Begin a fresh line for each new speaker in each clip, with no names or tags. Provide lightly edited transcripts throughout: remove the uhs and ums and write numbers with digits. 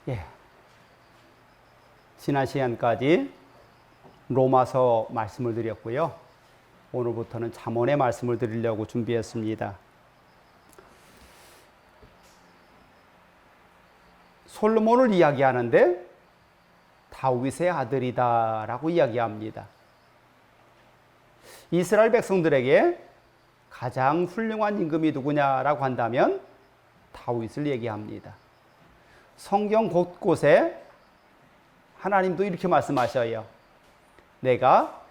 예. 지난 시간까지 로마서 말씀을 드렸고요. 오늘부터는 잠언의 말씀을 드리려고 준비했습니다. 솔로몬을 이야기하는데 다윗의 아들이다라고 이야기합니다. 이스라엘 백성들에게 가장 훌륭한 임금이 누구냐라고 한다면 다윗을 얘기합니다. 성경 곳곳에 하나님도 이렇게 말씀하셔요. 내가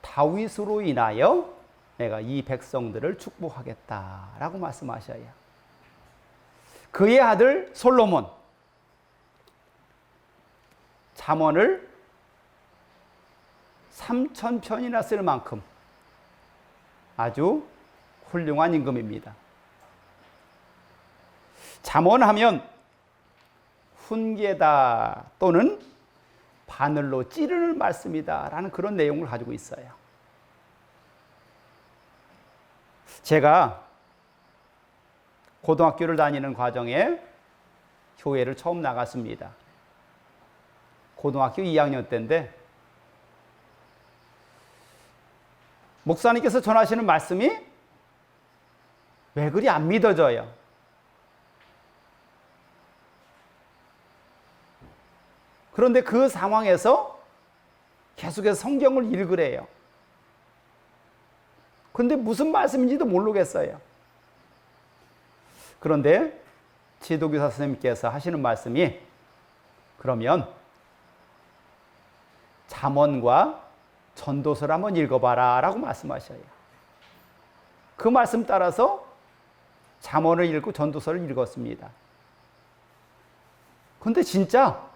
다윗으로 인하여 내가 이 백성들을 축복하겠다라고 말씀하셔요. 그의 아들 솔로몬, 잠언을 3,000편이나 쓸 만큼 아주 훌륭한 임금입니다. 잠언하면 훈계다 또는 바늘로 찌르는 말씀이다 라는 그런 내용을 가지고 있어요. 제가 고등학교를 다니는 과정에 교회를 처음 나갔습니다. 고등학교 2학년 때인데 목사님께서 전하시는 말씀이 왜 그리 안 믿어져요? 그런데 그 상황에서 계속해서 성경을 읽으래요. 그런데 무슨 말씀인지도 모르겠어요. 그런데 지도교사 선생님께서 하시는 말씀이 그러면 잠언과 전도서를 한번 읽어봐라 라고 말씀하셔요. 그 말씀 따라서 잠언을 읽고 전도서를 읽었습니다. 그런데 진짜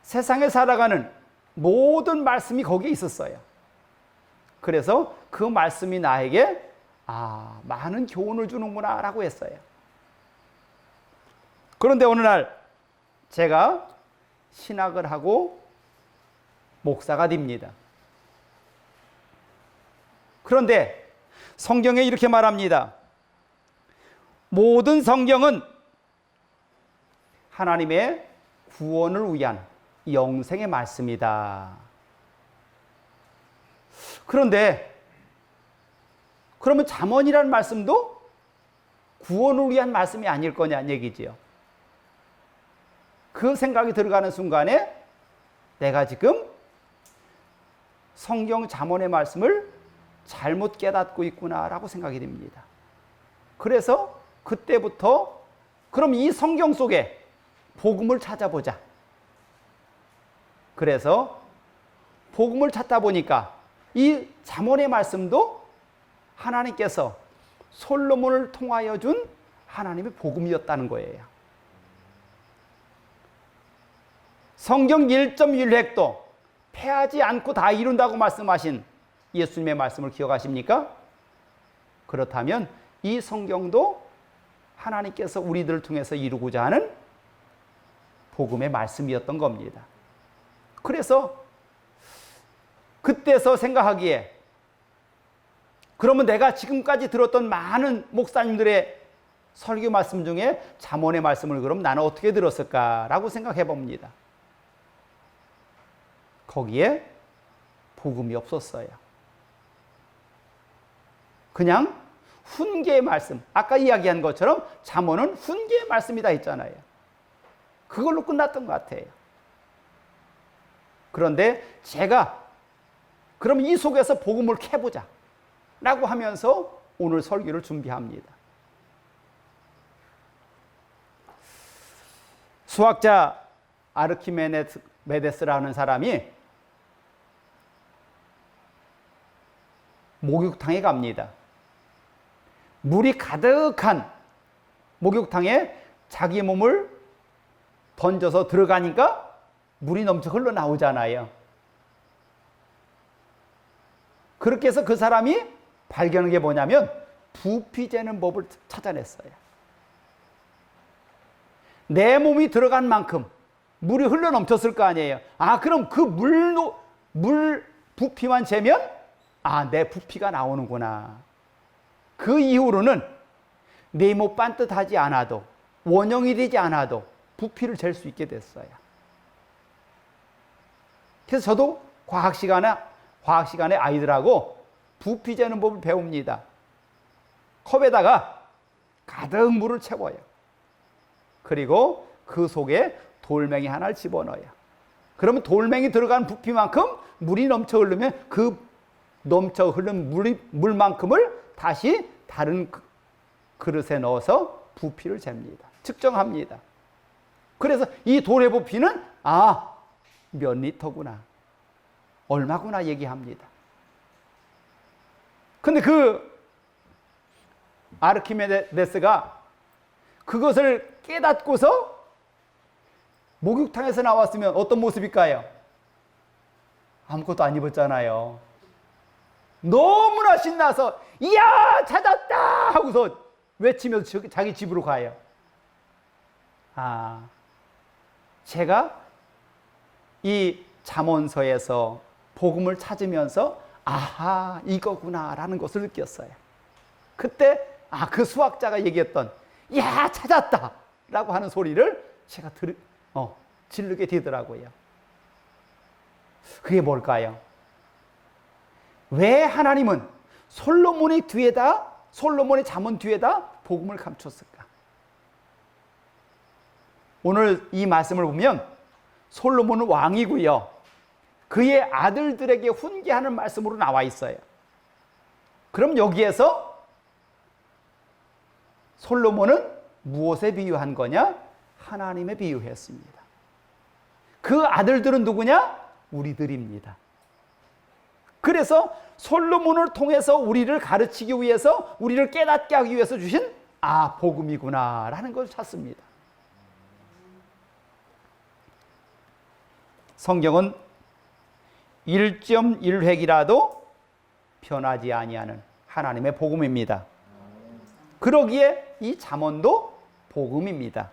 세상에 살아가는 모든 말씀이 거기에 있었어요. 그래서 그 말씀이 나에게 많은 교훈을 주는구나 라고 했어요. 그런데 어느 날 제가 신학을 하고 목사가 됩니다. 그런데 성경에 이렇게 말합니다. 모든 성경은 하나님의 구원을 위한 영생의 말씀이다. 그런데 그러면 잠언이라는 말씀도 구원을 위한 말씀이 아닐 거냐는 얘기지요. 그 생각이 들어가는 순간에 내가 지금 성경 잠언의 말씀을 잘못 깨닫고 있구나라고 생각이 됩니다. 그래서 그때부터 그럼 이 성경 속에 복음을 찾아보자. 그래서 복음을 찾다 보니까 이 잠언의 말씀도 하나님께서 솔로몬을 통하여 준 하나님의 복음이었다는 거예요. 성경 1.1획도 패하지 않고 다 이룬다고 말씀하신 예수님의 말씀을 기억하십니까? 그렇다면 이 성경도 하나님께서 우리들을 통해서 이루고자 하는 복음의 말씀이었던 겁니다. 그래서 그때서 생각하기에 그러면 내가 지금까지 들었던 많은 목사님들의 설교 말씀 중에 잠언의 말씀을 그럼 나는 어떻게 들었을까라고 생각해 봅니다. 거기에 복음이 없었어요. 그냥 훈계의 말씀, 아까 이야기한 것처럼 잠언은 훈계의 말씀이다 했잖아요. 그걸로 끝났던 것 같아요. 그런데 제가 그럼 이 속에서 복음을 캐보자 라고 하면서 오늘 설교를 준비합니다. 수학자 아르키메데스라는 사람이 목욕탕에 갑니다. 물이 가득한 목욕탕에 자기 몸을 던져서 들어가니까 물이 넘쳐 흘러나오잖아요. 그렇게 해서 그 사람이 발견한 게 뭐냐면 부피 재는 법을 찾아냈어요. 내 몸이 들어간 만큼 물이 흘러 넘쳤을 거 아니에요. 그럼 그 물 부피만 재면 내 부피가 나오는구나. 그 이후로는 네모 반듯하지 않아도 원형이 되지 않아도 부피를 잴 수 있게 됐어요. 그래서 저도 과학 시간에 아이들하고 부피 재는 법을 배웁니다. 컵에다가 가득 물을 채워요. 그리고 그 속에 돌멩이 하나를 집어넣어요. 그러면 돌멩이 들어간 부피만큼 물이 넘쳐 흐르면 그 넘쳐 흐른 물만큼을 다시 다른 그릇에 넣어서 부피를 잽니다. 측정합니다. 그래서 이 돌의 부피는 몇 리터구나, 얼마구나 얘기합니다. 근데 그 아르키메데스가 그것을 깨닫고서 목욕탕에서 나왔으면 어떤 모습일까요? 아무것도 안 입었잖아요. 너무나 신나서 이야 찾았다 하고서 외치면서 자기 집으로 가요. 제가 이 잠언서에서 복음을 찾으면서 이거구나 라는 것을 느꼈어요. 그때 그 수학자가 얘기했던 야 찾았다 라고 하는 소리를 제가 지르게 되더라고요. 그게 뭘까요? 왜 하나님은 솔로몬의 잠언 뒤에다 복음을 감췄을까? 오늘 이 말씀을 보면 솔로몬은 왕이고요, 그의 아들들에게 훈계하는 말씀으로 나와 있어요. 그럼 여기에서 솔로몬은 무엇에 비유한 거냐? 하나님에 비유했습니다. 그 아들들은 누구냐? 우리들입니다. 그래서 솔로몬을 통해서 우리를 가르치기 위해서, 우리를 깨닫게 하기 위해서 주신 복음이구나 라는 걸 찾습니다. 성경은 1.1획이라도 변하지 아니하는 하나님의 복음입니다. 그러기에 이 잠언도 복음입니다.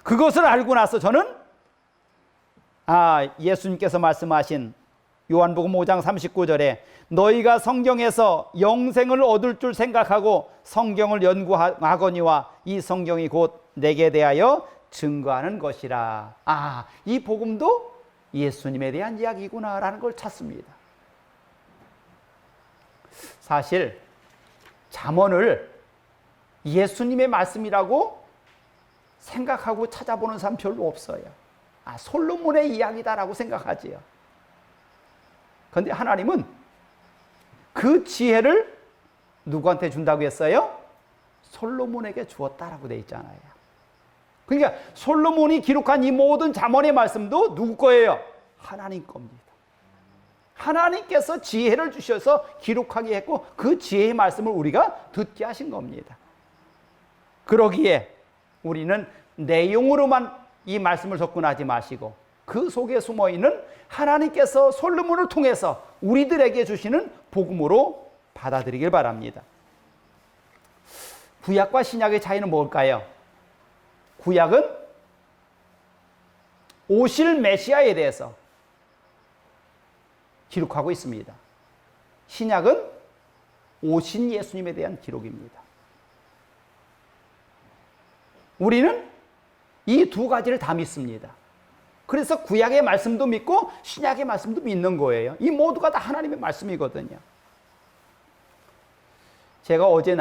그것을 알고 나서 저는 예수님께서 말씀하신 요한복음 5장 39절에 너희가 성경에서 영생을 얻을 줄 생각하고 성경을 연구하거니와 이 성경이 곧 내게 대하여 증거하는 것이라. 이 복음도 예수님에 대한 이야기구나 라는 걸 찾습니다. 사실 잠언을 예수님의 말씀이라고 생각하고 찾아보는 사람 별로 없어요. 솔로몬의 이야기다라고 생각하지요. 그런데 하나님은 그 지혜를 누구한테 준다고 했어요? 솔로몬에게 주었다라고 되어 있잖아요. 그러니까 솔로몬이 기록한 이 모든 잠언의 말씀도 누구 거예요? 하나님 겁니다. 하나님께서 지혜를 주셔서 기록하게 했고 그 지혜의 말씀을 우리가 듣게 하신 겁니다. 그러기에 우리는 내용으로만 이 말씀을 접근하지 마시고 그 속에 숨어있는 하나님께서 솔로몬을 통해서 우리들에게 주시는 복음으로 받아들이길 바랍니다. 구약과 신약의 차이는 뭘까요? 구약은 오실 메시아에 대해서 기록하고 있습니다. 신약은 오신 예수님에 대한 기록입니다. 우리는 이 두 가지를 다 믿습니다. 그래서 구약의 말씀도 믿고 신약의 말씀도 믿는 거예요. 이 모두가 다 하나님의 말씀이거든요. 제가 어제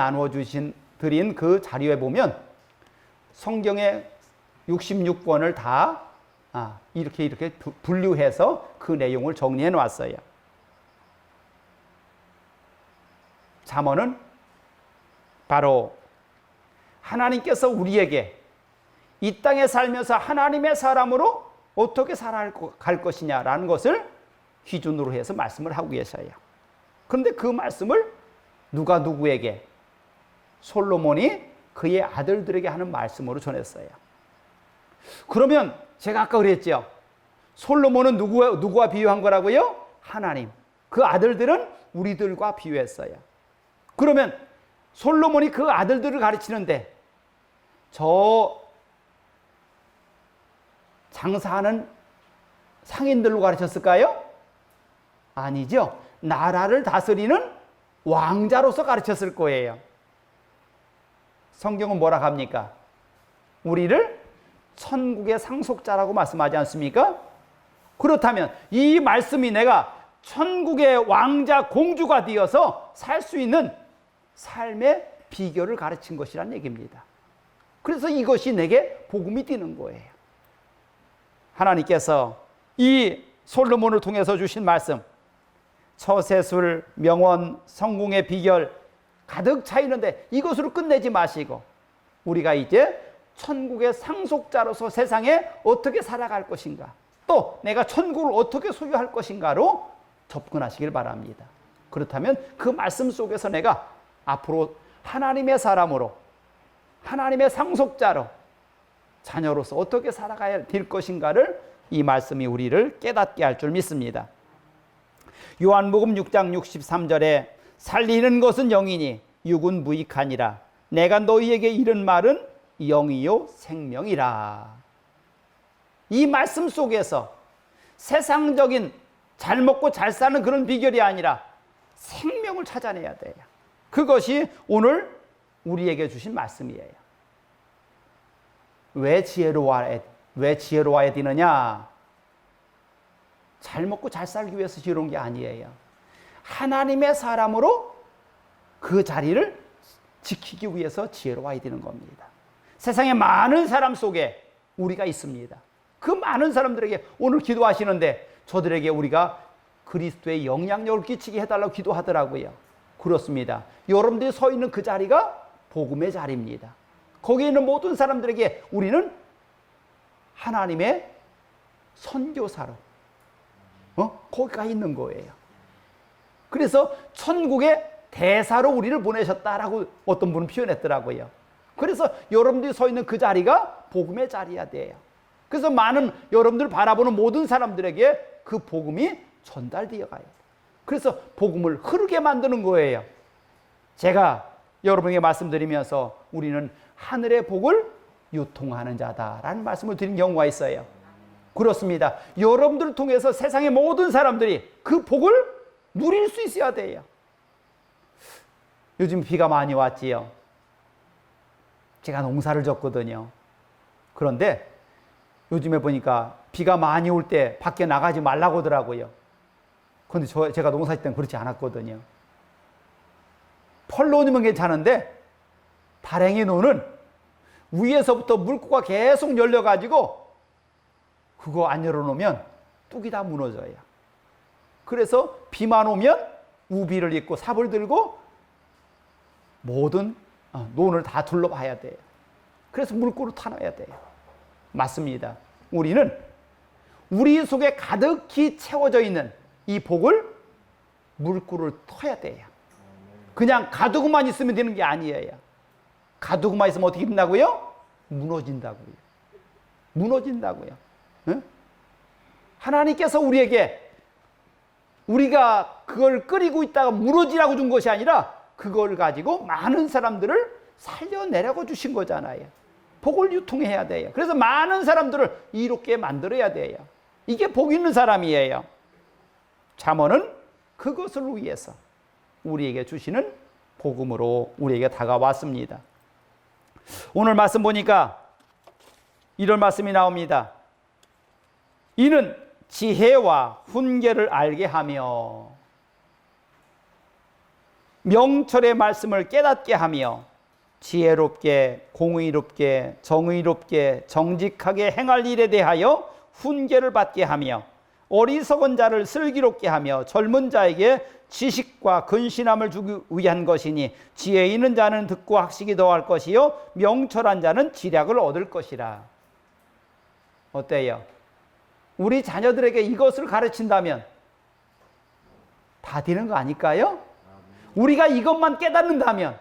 드린 그 자료에 보면 성경의 66권을 다 이렇게 분류해서 그 내용을 정리해 놨어요. 잠언은 바로 하나님께서 우리에게 이 땅에 살면서 하나님의 사람으로 어떻게 살아갈 것이냐라는 것을 기준으로 해서 말씀을 하고 계셔요. 그런데 그 말씀을 누가 누구에게? 솔로몬이 그의 아들들에게 하는 말씀으로 전했어요. 그러면 제가 아까 그랬죠. 솔로몬은 누구와 비유한 거라고요? 하나님. 그 아들들은 우리들과 비유했어요. 그러면 솔로몬이 그 아들들을 가르치는데 저 장사하는 상인들로 가르쳤을까요? 아니죠. 나라를 다스리는 왕자로서 가르쳤을 거예요. 성경은 뭐라 합니까? 우리를 천국의 상속자라고 말씀하지 않습니까? 그렇다면 이 말씀이 내가 천국의 왕자 공주가 되어서 살 수 있는 삶의 비결을 가르친 것이란 얘기입니다. 그래서 이것이 내게 복음이 되는 거예요. 하나님께서 이 솔로몬을 통해서 주신 말씀, 처세술, 명원, 성공의 비결 가득 차 있는데 이것으로 끝내지 마시고 우리가 이제 천국의 상속자로서 세상에 어떻게 살아갈 것인가, 또 내가 천국을 어떻게 소유할 것인가로 접근하시길 바랍니다. 그렇다면 그 말씀 속에서 내가 앞으로 하나님의 사람으로, 하나님의 상속자로, 자녀로서 어떻게 살아가야 될 것인가를 이 말씀이 우리를 깨닫게 할 줄 믿습니다. 요한복음 6장 63절에 살리는 것은 영이니 육은 무익하니라. 내가 너희에게 이른 말은 영이요 생명이라. 이 말씀 속에서 세상적인 잘 먹고 잘 사는 그런 비결이 아니라 생명을 찾아내야 돼요. 그것이 오늘 우리에게 주신 말씀이에요. 왜 지혜로워야 되느냐? 잘 먹고 잘 살기 위해서 지혜로운 게 아니에요. 하나님의 사람으로 그 자리를 지키기 위해서 지혜로워야 되는 겁니다. 세상에 많은 사람 속에 우리가 있습니다. 그 많은 사람들에게 오늘 기도하시는데 저들에게 우리가 그리스도의 영향력을 끼치게 해달라고 기도하더라고요. 그렇습니다. 여러분들이 서 있는 그 자리가 복음의 자리입니다. 거기에 있는 모든 사람들에게 우리는 하나님의 선교사로 거기가 있는 거예요. 그래서 천국의 대사로 우리를 보내셨다라고 어떤 분은 표현했더라고요. 그래서 여러분들이 서 있는 그 자리가 복음의 자리야 돼요. 그래서 많은 여러분들 바라보는 모든 사람들에게 그 복음이 전달되어 가요. 그래서 복음을 흐르게 만드는 거예요. 제가 여러분에게 말씀드리면서 우리는 하늘의 복을 유통하는 자다라는 말씀을 드린 경우가 있어요. 그렇습니다. 여러분들을 통해서 세상의 모든 사람들이 그 복을 누릴 수 있어야 돼요. 요즘 비가 많이 왔지요. 제가 농사를 졌거든요. 그런데 요즘에 보니까 비가 많이 올 때 밖에 나가지 말라고 하더라고요. 그런데 제가 농사질 때는 그렇지 않았거든요. 펄로 오면 괜찮은데 다랭이 노는 위에서부터 물구가 계속 열려가지고 그거 안 열어놓으면 뚝이 다 무너져요. 그래서 비만 오면 우비를 입고 삽을 들고 모든 논을 다 둘러봐야 돼요. 그래서 물구를 타놔야 돼요. 맞습니다. 우리는 우리 속에 가득히 채워져 있는 이 복을 물구를 터야 돼요. 그냥 가두고만 있으면 되는 게 아니에요. 가두고만 있으면 어떻게 된다고요? 무너진다고요. 무너진다고요. 응? 하나님께서 우리에게 우리가 그걸 끓이고 있다가 무너지라고 준 것이 아니라 그걸 가지고 많은 사람들을 살려내라고 주신 거잖아요. 복을 유통해야 돼요. 그래서 많은 사람들을 이롭게 만들어야 돼요. 이게 복 있는 사람이에요. 잠언은 그것을 위해서 우리에게 주시는 복음으로 우리에게 다가왔습니다. 오늘 말씀 보니까 이런 말씀이 나옵니다. 이는 지혜와 훈계를 알게 하며 명철의 말씀을 깨닫게 하며 지혜롭게 공의롭게 정의롭게 정직하게 행할 일에 대하여 훈계를 받게 하며 어리석은 자를 슬기롭게 하며 젊은 자에게 지식과 근신함을 주기 위한 것이니 지혜 있는 자는 듣고 학식이 더할 것이요 명철한 자는 지략을 얻을 것이라. 어때요? 우리 자녀들에게 이것을 가르친다면 다 되는 거 아닐까요? 우리가 이것만 깨닫는다면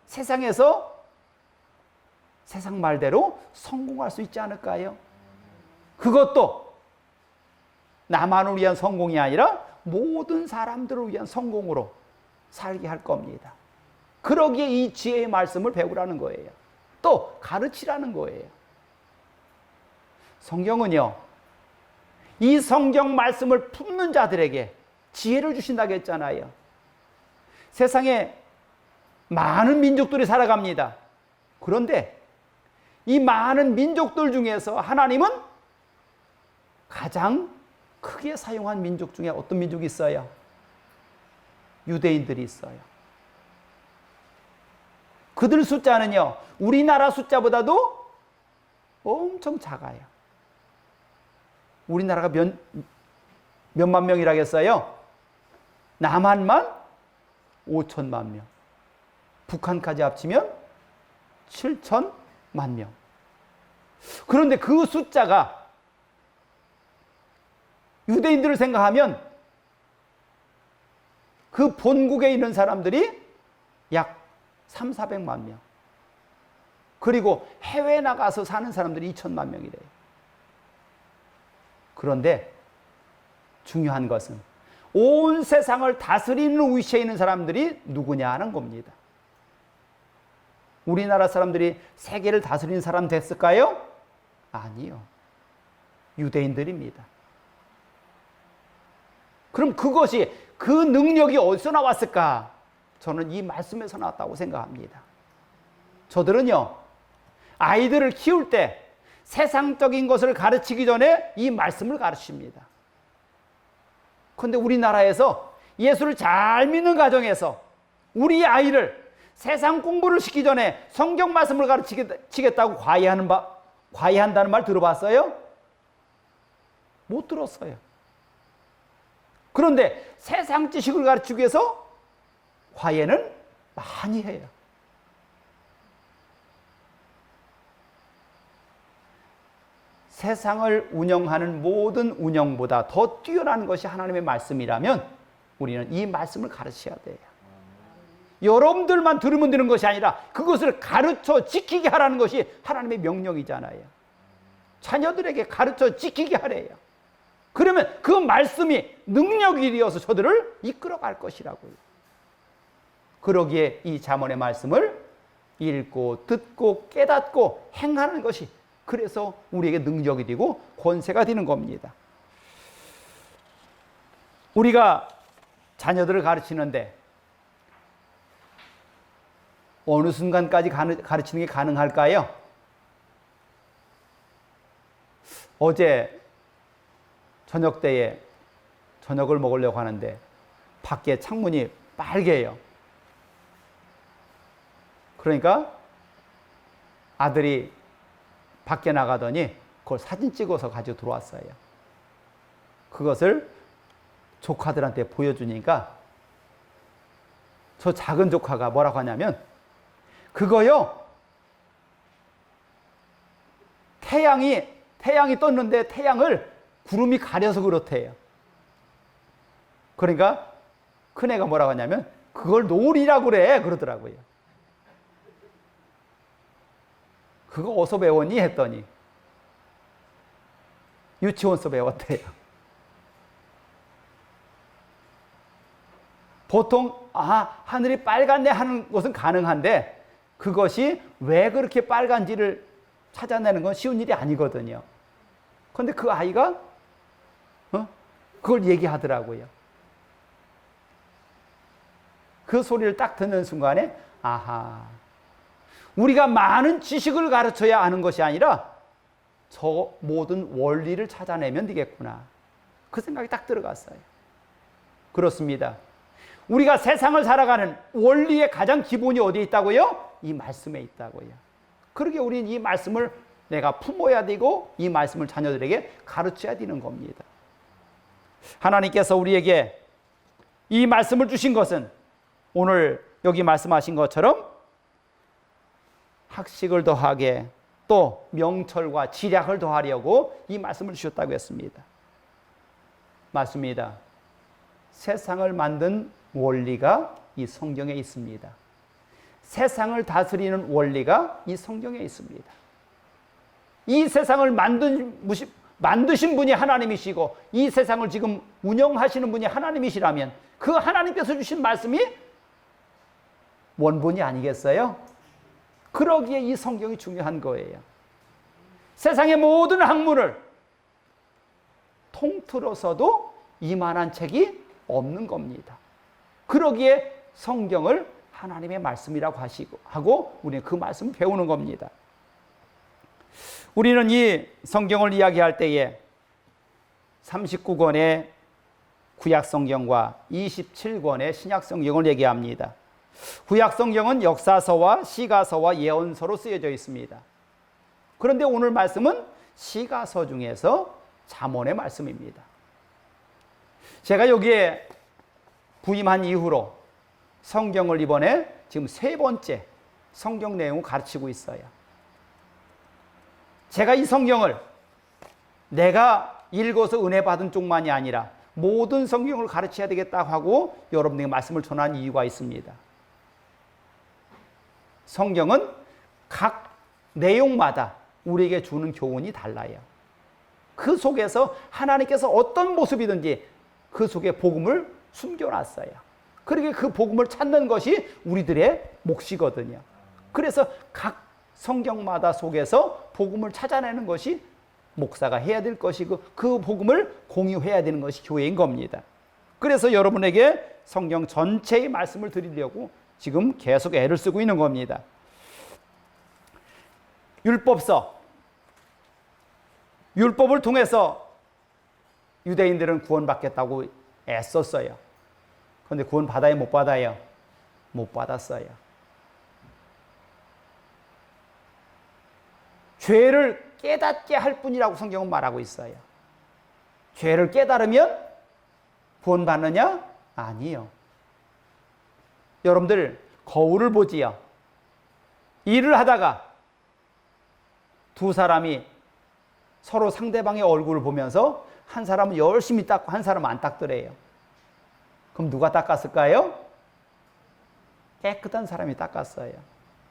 세상에서 세상 말대로 성공할 수 있지 않을까요? 그것도 나만을 위한 성공이 아니라 모든 사람들을 위한 성공으로 살게 할 겁니다. 그러기에 이 지혜의 말씀을 배우라는 거예요. 또 가르치라는 거예요. 성경은요, 이 성경 말씀을 품는 자들에게 지혜를 주신다고 했잖아요. 세상에 많은 민족들이 살아갑니다. 그런데 이 많은 민족들 중에서 하나님은 가장 크게 사용한 민족 중에 어떤 민족이 있어요? 유대인들이 있어요. 그들 숫자는요, 우리나라 숫자보다도 엄청 작아요. 우리나라가 몇만 명이라겠어요? 남한만 5천만 명. 북한까지 합치면 7천만 명. 그런데 그 숫자가 유대인들을 생각하면 그 본국에 있는 사람들이 약 3, 400만 명. 그리고 해외에 나가서 사는 사람들이 2천만 명이래요. 그런데 중요한 것은 온 세상을 다스리는 위치에 있는 사람들이 누구냐 하는 겁니다. 우리나라 사람들이 세계를 다스리는 사람 됐을까요? 아니요. 유대인들입니다. 그럼 그것이, 그 능력이 어디서 나왔을까? 저는 이 말씀에서 나왔다고 생각합니다. 저들은요, 아이들을 키울 때 세상적인 것을 가르치기 전에 이 말씀을 가르칩니다. 그런데 우리나라에서 예수를 잘 믿는 가정에서 우리 아이를 세상 공부를 시키기 전에 성경 말씀을 가르치겠다고 과외한다는 말 들어봤어요? 못 들었어요. 그런데 세상 지식을 가르치기 위해서 과외는 많이 해요. 세상을 운영하는 모든 운영보다 더 뛰어난 것이 하나님의 말씀이라면 우리는 이 말씀을 가르쳐야 돼요. 여러분들만 들으면 되는 것이 아니라 그것을 가르쳐 지키게 하라는 것이 하나님의 명령이잖아요. 자녀들에게 가르쳐 지키게 하래요. 그러면 그 말씀이 능력이 되어서 저들을 이끌어갈 것이라고요. 그러기에 이 잠언의 말씀을 읽고 듣고 깨닫고 행하는 것이, 그래서 우리에게 능력이 되고 권세가 되는 겁니다. 우리가 자녀들을 가르치는데 어느 순간까지 가르치는 게 가능할까요? 어제 저녁 때에 저녁을 먹으려고 하는데 밖에 창문이 빨개요. 그러니까 아들이 밖에 나가더니 그걸 사진 찍어서 가지고 들어왔어요. 그것을 조카들한테 보여주니까 저 작은 조카가 뭐라고 하냐면, 그거요, 태양이 떴는데 태양을 구름이 가려서 그렇대요. 그러니까 큰애가 뭐라고 하냐면 그걸 노을이라고 그래 그러더라고요. 그거 어디서 배웠니? 했더니 유치원에서 배웠대요. 보통 하늘이 빨갛네 하는 것은 가능한데 그것이 왜 그렇게 빨간지를 찾아내는 건 쉬운 일이 아니거든요. 그런데 그 아이가 그걸 얘기하더라고요. 그 소리를 딱 듣는 순간에 우리가 많은 지식을 가르쳐야 하는 것이 아니라 저 모든 원리를 찾아내면 되겠구나. 그 생각이 딱 들어갔어요. 그렇습니다. 우리가 세상을 살아가는 원리의 가장 기본이 어디에 있다고요? 이 말씀에 있다고요. 그러게 우리는 이 말씀을 내가 품어야 되고 이 말씀을 자녀들에게 가르쳐야 되는 겁니다. 하나님께서 우리에게 이 말씀을 주신 것은 오늘 여기 말씀하신 것처럼 학식을 더하게 또 명철과 지략을 더하려고 이 말씀을 주셨다고 했습니다. 맞습니다. 세상을 만든 원리가 이 성경에 있습니다. 세상을 다스리는 원리가 이 성경에 있습니다. 이 세상을 만드신 분이 하나님이시고 이 세상을 지금 운영하시는 분이 하나님이시라면 그 하나님께서 주신 말씀이 원본이 아니겠어요? 그러기에 이 성경이 중요한 거예요. 세상의 모든 학문을 통틀어서도 이만한 책이 없는 겁니다. 그러기에 성경을 하나님의 말씀이라고 하고 우리는 그 말씀을 배우는 겁니다. 우리는 이 성경을 이야기할 때에 39권의 구약 성경과 27권의 신약 성경을 얘기합니다. 구약 성경은 역사서와 시가서와 예언서로 쓰여져 있습니다. 그런데 오늘 말씀은 시가서 중에서 잠언의 말씀입니다. 제가 여기에 부임한 이후로 성경을 이번에 지금 3번째 성경 내용을 가르치고 있어요. 제가 이 성경을 내가 읽어서 은혜 받은 쪽만이 아니라 모든 성경을 가르쳐야 되겠다 하고 여러분에게 말씀을 전한 이유가 있습니다. 성경은 각 내용마다 우리에게 주는 교훈이 달라요. 그 속에서 하나님께서 어떤 모습이든지 그 속에 복음을 숨겨놨어요. 그러게 그 복음을 찾는 것이 우리들의 몫이거든요. 그래서 각 성경마다 속에서 복음을 찾아내는 것이 목사가 해야 될 것이고 그 복음을 공유해야 되는 것이 교회인 겁니다. 그래서 여러분에게 성경 전체의 말씀을 드리려고 지금 계속 애를 쓰고 있는 겁니다. 율법서, 율법을 통해서 유대인들은 구원받겠다고 애썼어요. 그런데 구원 받아요, 못 받아요? 못 받았어요. 죄를 깨닫게 할 뿐이라고 성경은 말하고 있어요. 죄를 깨달으면 구원받느냐? 아니요. 여러분들 거울을 보지요. 일을 하다가 두 사람이 서로 상대방의 얼굴을 보면서 한 사람은 열심히 닦고 한 사람은 안 닦더래요. 그럼 누가 닦았을까요? 깨끗한 사람이 닦았어요.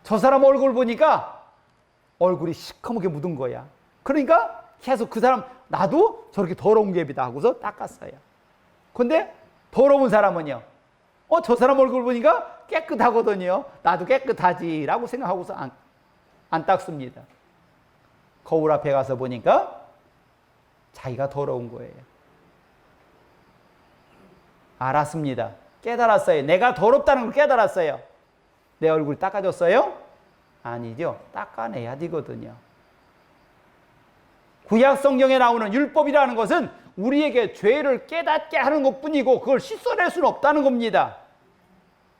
저 사람 얼굴 보니까 얼굴이 시커멓게 묻은 거야. 그러니까 계속 그 사람 나도 저렇게 더러운 갭이다 하고서 닦았어요. 근데 더러운 사람은요. 저 사람 얼굴 보니까 깨끗하거든요. 나도 깨끗하지라고 생각하고서 안 닦습니다. 거울 앞에 가서 보니까 자기가 더러운 거예요. 알았습니다. 깨달았어요. 내가 더럽다는 걸 깨달았어요. 내 얼굴 닦아줬어요? 아니죠. 닦아내야 되거든요. 구약 성경에 나오는 율법이라는 것은 우리에게 죄를 깨닫게 하는 것뿐이고 그걸 씻어낼 수는 없다는 겁니다.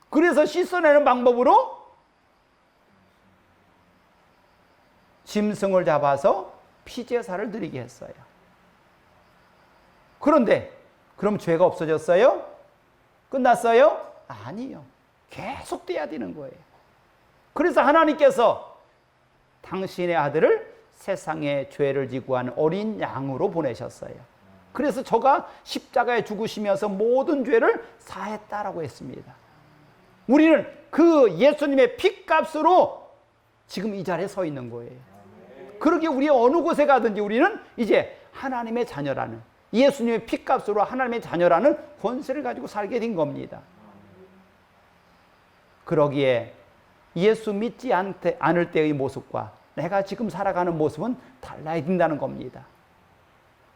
그래서 씻어내는 방법으로 짐승을 잡아서 피제사를 드리게 했어요. 그런데 그럼 죄가 없어졌어요? 끝났어요? 아니요. 계속 돼야 되는 거예요. 그래서 하나님께서 당신의 아들을 세상의 죄를 지고 한 어린 양으로 보내셨어요. 그래서 저가 십자가에 죽으시면서 모든 죄를 사했다라고 했습니다. 우리는 그 예수님의 핏값으로 지금 이 자리에 서 있는 거예요. 그러기에 우리 어느 곳에 가든지 우리는 이제 하나님의 자녀라는, 예수님의 핏값으로 하나님의 자녀라는 권세를 가지고 살게 된 겁니다. 그러기에 예수 믿지 않을 때의 모습과 내가 지금 살아가는 모습은 달라야 된다는 겁니다.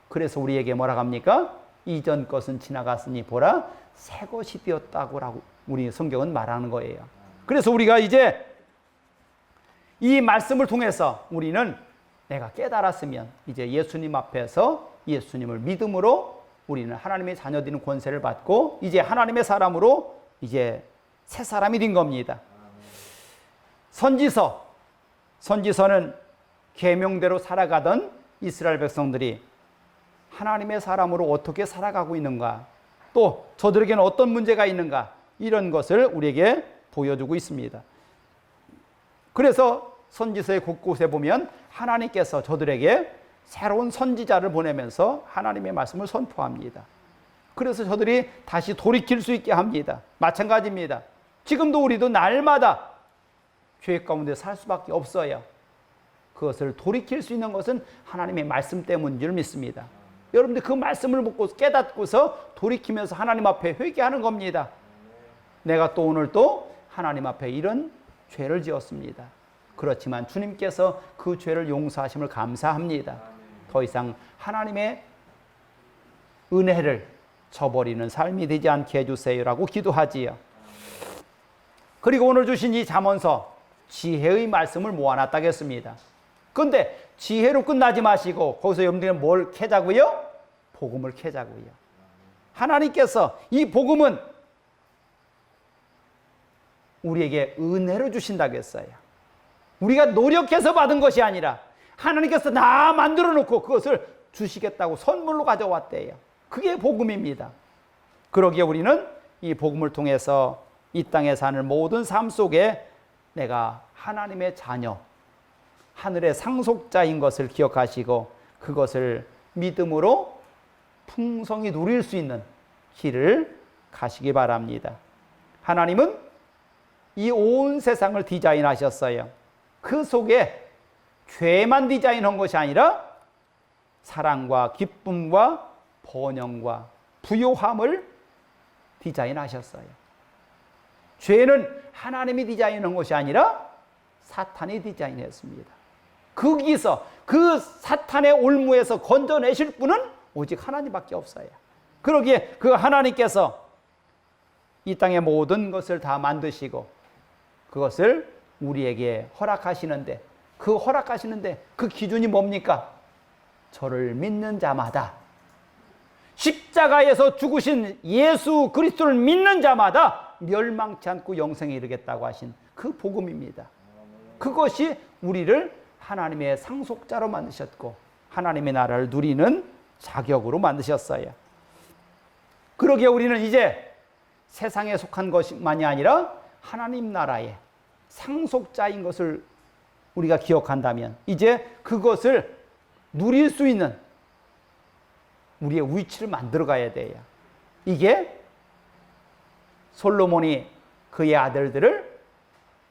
그래서 우리에게 뭐라고 합니까? 이전 것은 지나갔으니 보라 새 것이 되었다고 우리 성경은 말하는 거예요. 그래서 우리가 이제 이 말씀을 통해서 우리는 내가 깨달았으면 이제 예수님 앞에서 예수님을 믿음으로 우리는 하나님의 자녀되는 권세를 받고 이제 하나님의 사람으로 이제 새 사람이 된 겁니다. 선지서는 계명대로 살아가던 이스라엘 백성들이 하나님의 사람으로 어떻게 살아가고 있는가, 또 저들에게는 어떤 문제가 있는가, 이런 것을 우리에게 보여주고 있습니다. 그래서 선지서의 곳곳에 보면 하나님께서 저들에게 새로운 선지자를 보내면서 하나님의 말씀을 선포합니다. 그래서 저들이 다시 돌이킬 수 있게 합니다. 마찬가지입니다. 지금도 우리도 날마다 죄 가운데 살 수밖에 없어요. 그것을 돌이킬 수 있는 것은 하나님의 말씀 때문인 줄 믿습니다. 여러분들 그 말씀을 묻고 깨닫고서 돌이키면서 하나님 앞에 회개하는 겁니다. 내가 또 오늘 또 하나님 앞에 이런 죄를 지었습니다. 그렇지만 주님께서 그 죄를 용서하심을 감사합니다. 더 이상 하나님의 은혜를 저버리는 삶이 되지 않게 해주세요라고 기도하지요. 그리고 오늘 주신 이 잠언서 지혜의 말씀을 모아놨다겠습니다. 그런데 지혜로 끝나지 마시고 거기서 여러분들은 뭘 캐자고요? 복음을 캐자고요. 하나님께서 이 복음은 우리에게 은혜로 주신다고 했어요. 우리가 노력해서 받은 것이 아니라 하나님께서 다 만들어 놓고 그것을 주시겠다고 선물로 가져왔대요. 그게 복음입니다. 그러기에 우리는 이 복음을 통해서 이 땅에 사는 모든 삶 속에 내가 하나님의 자녀, 하늘의 상속자인 것을 기억하시고 그것을 믿음으로 풍성히 누릴 수 있는 길을 가시기 바랍니다. 하나님은 이 온 세상을 디자인하셨어요. 그 속에 죄만 디자인한 것이 아니라 사랑과 기쁨과 번영과 부요함을 디자인하셨어요. 죄는 하나님이 디자인한 것이 아니라 사탄이 디자인했습니다. 거기서 그 사탄의 올무에서 건져내실 분은 오직 하나님밖에 없어요. 그러기에 그 하나님께서 이 땅의 모든 것을 다 만드시고 그것을 우리에게 허락하시는데 그 기준이 뭡니까? 저를 믿는 자마다, 십자가에서 죽으신 예수 그리스도를 믿는 자마다 멸망치 않고 영생에 이르겠다고 하신 그 복음입니다. 그것이 우리를 하나님의 상속자로 만드셨고 하나님의 나라를 누리는 자격으로 만드셨어요. 그러기에 우리는 이제 세상에 속한 것만이 아니라 하나님 나라의 상속자인 것을 우리가 기억한다면 이제 그것을 누릴 수 있는 우리의 위치를 만들어 가야 돼요. 이게 솔로몬이 그의 아들들을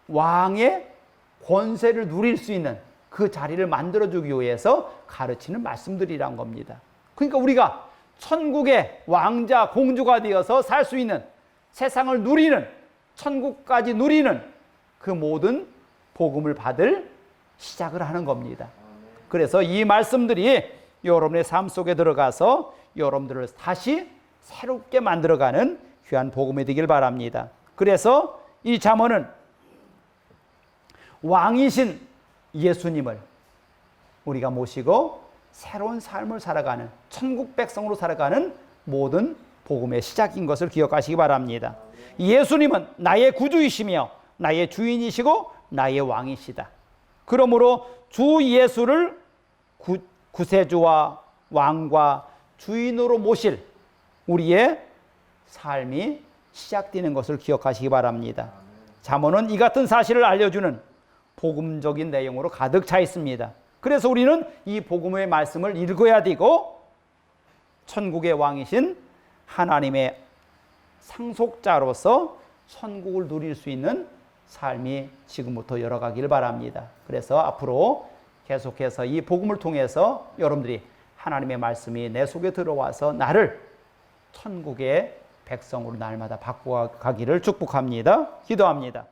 왕의 권세를 누릴 수 있는 그 자리를 만들어주기 위해서 가르치는 말씀들이란 겁니다. 그러니까 우리가 천국의 왕자 공주가 되어서 살 수 있는, 세상을 누리는, 천국까지 누리는 그 모든 복음을 받을 시작을 하는 겁니다. 그래서 이 말씀들이 여러분의 삶 속에 들어가서 여러분들을 다시 새롭게 만들어가는 귀한 복음이 되길 바랍니다. 그래서 이 잠언은 왕이신 예수님을 우리가 모시고 새로운 삶을 살아가는, 천국 백성으로 살아가는 모든 복음의 시작인 것을 기억하시기 바랍니다. 예수님은 나의 구주이시며 나의 주인이시고 나의 왕이시다. 그러므로 주 예수를 구세주와 왕과 주인으로 모실 우리의 삶이 시작되는 것을 기억하시기 바랍니다. 잠언은 이 같은 사실을 알려주는 복음적인 내용으로 가득 차 있습니다. 그래서 우리는 이 복음의 말씀을 읽어야 되고 천국의 왕이신 하나님의 상속자로서 천국을 누릴 수 있는 삶이 지금부터 열어가길 바랍니다. 그래서 앞으로 계속해서 이 복음을 통해서 여러분들이 하나님의 말씀이 내 속에 들어와서 나를 천국의 백성으로 날마다 바꿔가기를 축복합니다. 기도합니다.